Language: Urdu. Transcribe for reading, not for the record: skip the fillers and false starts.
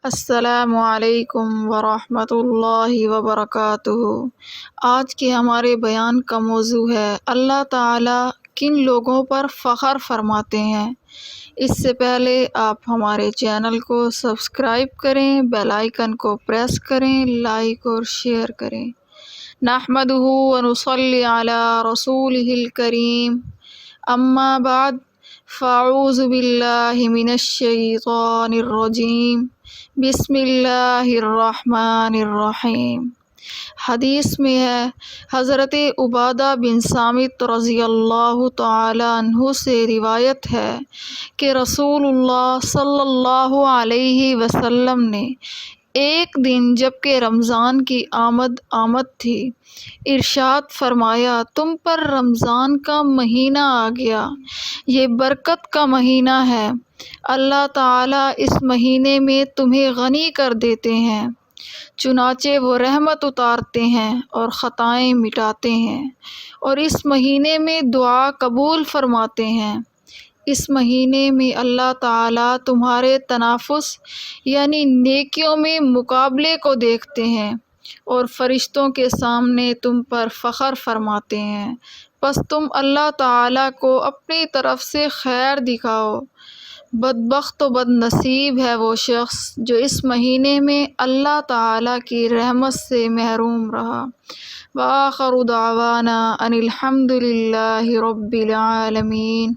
السلام علیکم ورحمۃ اللہ وبرکاتہ۔ آج کے ہمارے بیان کا موضوع ہے اللہ تعالیٰ کن لوگوں پر فخر فرماتے ہیں۔ اس سے پہلے آپ ہمارے چینل کو سبسکرائب کریں، بیل آئیکن کو پریس کریں، لائک اور شیئر کریں۔ نحمدہ ونصلی علی رسولہ الکریم، اما بعد فاعوذ باللہ من الشیطان الرجیم، بسم اللہ الرحمن الرحیم۔ حدیث میں ہے، حضرت عبادہ بن صامت رضی اللہ تعالی عنہ سے روایت ہے کہ رسول اللہ صلی اللہ علیہ وسلم نے ایک دن جبکہ رمضان کی آمد تھی، ارشاد فرمایا، تم پر رمضان کا مہینہ آ گیا، یہ برکت کا مہینہ ہے، اللہ تعالیٰ اس مہینے میں تمہیں غنی کر دیتے ہیں، چنانچہ وہ رحمت اتارتے ہیں اور خطائیں مٹاتے ہیں، اور اس مہینے میں دعا قبول فرماتے ہیں۔ اس مہینے میں اللہ تعالیٰ تمہارے تنافس یعنی نیکیوں میں مقابلے کو دیکھتے ہیں اور فرشتوں کے سامنے تم پر فخر فرماتے ہیں، پس تم اللہ تعالیٰ کو اپنی طرف سے خیر دکھاؤ۔ بدبخت و بد نصیب ہے وہ شخص جو اس مہینے میں اللہ تعالیٰ کی رحمت سے محروم رہا۔ وآخر دعوانا ان الحمد للہ رب العالمین۔